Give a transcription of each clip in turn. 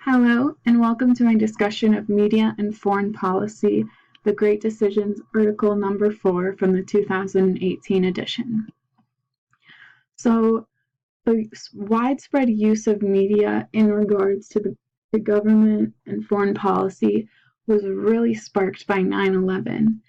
Hello, and welcome to my discussion of Media and Foreign Policy, The Great Decisions, article number 4 from the 2018 edition. So, the widespread use of media in regards to the government and foreign policy was really sparked by 9/11.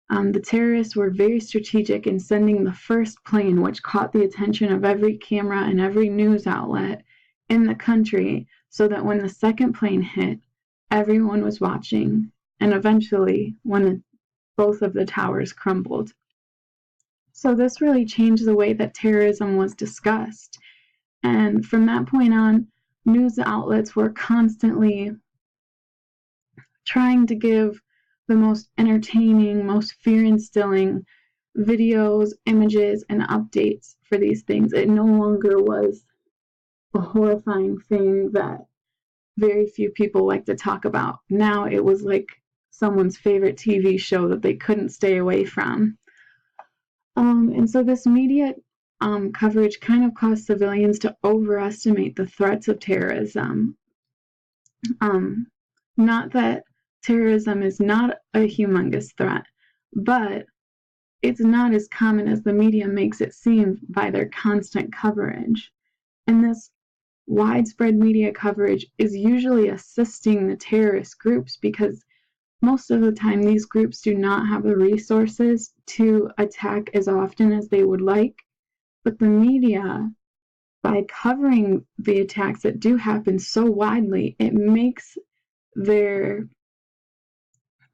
The terrorists were very strategic in sending the first plane, which caught the attention of every camera and every news outlet in the country, so that when the second plane hit, everyone was watching, and eventually, when both of the towers crumbled. So this really changed the way that terrorism was discussed. And from that point on, news outlets were constantly trying to give the most entertaining, most fear-instilling videos, images, and updates for these things. It no longer was a horrifying thing that very few people like to talk about. Now it was like someone's favorite TV show that they couldn't stay away from. And so this media coverage kind of caused civilians to overestimate the threats of terrorism. Not that terrorism is not a humongous threat, but it's not as common as the media makes it seem by their constant coverage. And this widespread media coverage is usually assisting the terrorist groups because most of the time these groups do not have the resources to attack as often as they would like. But the media, by covering the attacks that do happen so widely, it makes their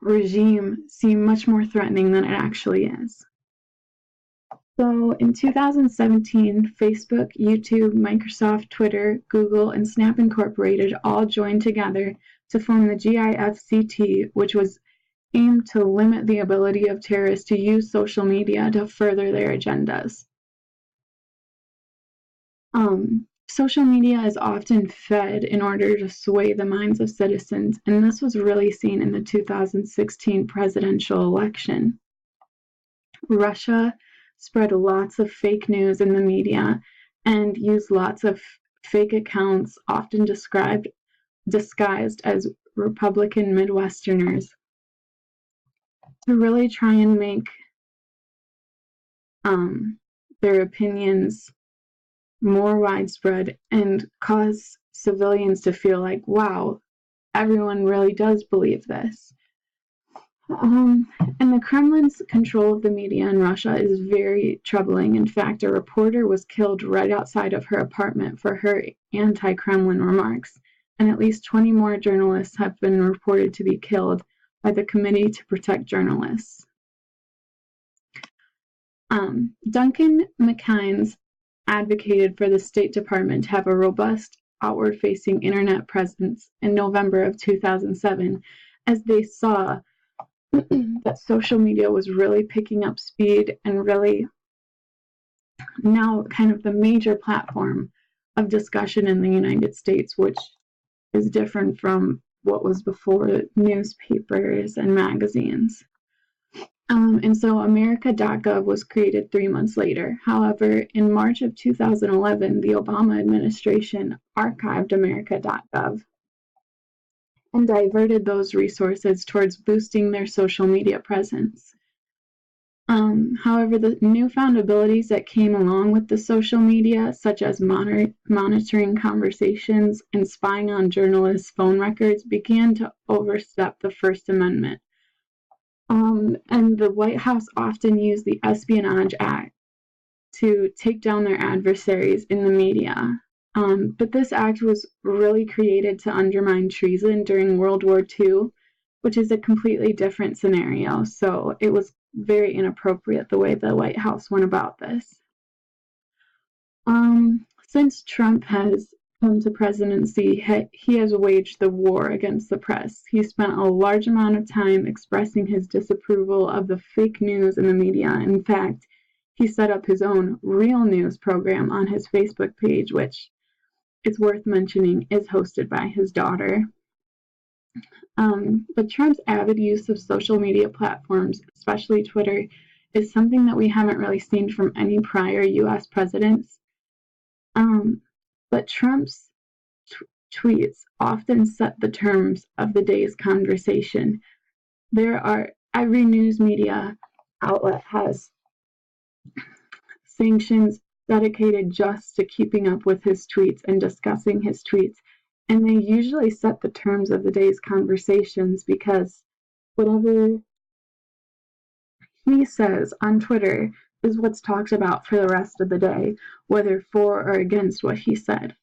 regime seem much more threatening than it actually is. So in 2017, Facebook, YouTube, Microsoft, Twitter, Google, and Snap Incorporated all joined together to form the GIFCT, which was aimed to limit the ability of terrorists to use social media to further their agendas. Social media is often fed in order to sway the minds of citizens, and this was really seen in the 2016 presidential election. Russia spread lots of fake news in the media and used lots of fake accounts, often disguised as Republican Midwesterners, to really try and make their opinions more widespread and cause civilians to feel like, wow, everyone really does believe this. And the Kremlin's control of the media in Russia is very troubling. In fact, a reporter was killed right outside of her apartment for her anti-Kremlin remarks, and at least 20 more journalists have been reported to be killed by the Committee to Protect Journalists. Duncan McKines advocated for the State Department to have a robust, outward-facing internet presence in November of 2007, as they saw that social media was really picking up speed and really now kind of the major platform of discussion in the United States, which is different from what was before newspapers and magazines. And so America.gov was created 3 months later. However, in March of 2011, the Obama administration archived America.gov and diverted those resources towards boosting their social media presence. However, the newfound abilities that came along with the social media, such as monitoring conversations and spying on journalists' phone records, began to overstep the First Amendment. And the White House often used the Espionage Act to take down their adversaries in the media. But this act was really created to undermine treason during World War II, which is a completely different scenario. So it was very inappropriate the way the White House went about this. Since Trump has come to presidency, he has waged the war against the press. He spent a large amount of time expressing his disapproval of the fake news in the media. In fact, he set up his own real news program on his Facebook page, which, it's worth mentioning, is hosted by his daughter. But Trump's avid use of social media platforms, especially Twitter, is something that we haven't really seen from any prior U.S. presidents. But Trump's tweets often set the terms of the day's conversation. Every news media outlet has sanctions dedicated just to keeping up with his tweets and discussing his tweets. And they usually set the terms of the day's conversations because whatever he says on Twitter is what's talked about for the rest of the day, whether for or against what he said.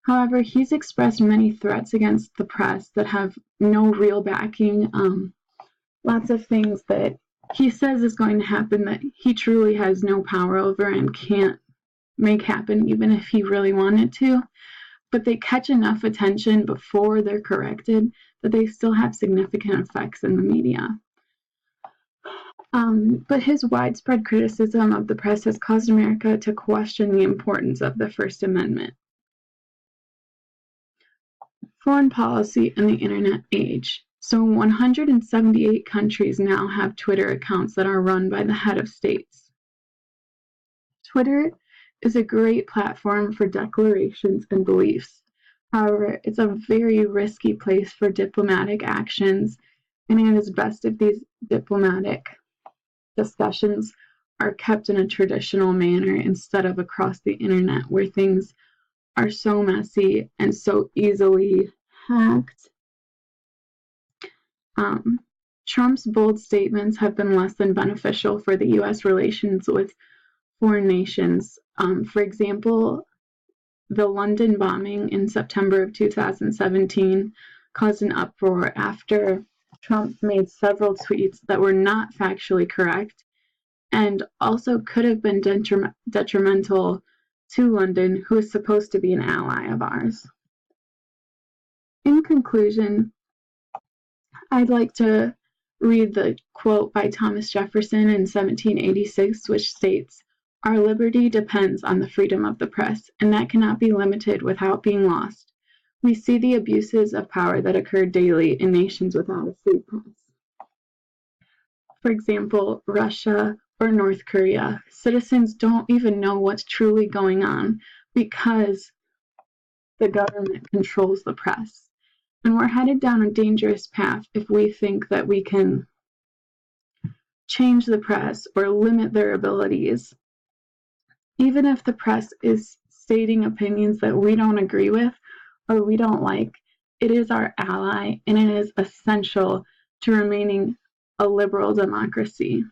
However, he's expressed many threats against the press that have no real backing. Lots of things that he says is going to happen that he truly has no power over and can't make happen even if he really wanted to. But they catch enough attention before they're corrected that they still have significant effects in the media. But his widespread criticism of the press has caused America to question the importance of the First Amendment. Foreign policy in the internet age. So 178 countries now have Twitter accounts that are run by the head of states. Twitter is a great platform for declarations and beliefs. However, it's a very risky place for diplomatic actions, and it is best if these diplomatic discussions are kept in a traditional manner instead of across the internet where things are so messy and so easily hacked. Trump's bold statements have been less than beneficial for the U.S. relations with foreign nations. For example, the London bombing in September of 2017 caused an uproar after Trump made several tweets that were not factually correct and also could have been detrimental to London, who is supposed to be an ally of ours. In conclusion, I'd like to read the quote by Thomas Jefferson in 1786, which states, "Our liberty depends on the freedom of the press, and that cannot be limited without being lost. We see the abuses of power that occur daily in nations without a free press. For example, Russia or North Korea, citizens don't even know what's truly going on because the government controls the press. And we're headed down a dangerous path if we think that we can change the press or limit their abilities. Even if the press is stating opinions that we don't agree with or we don't like, it is our ally and it is essential to remaining a liberal democracy."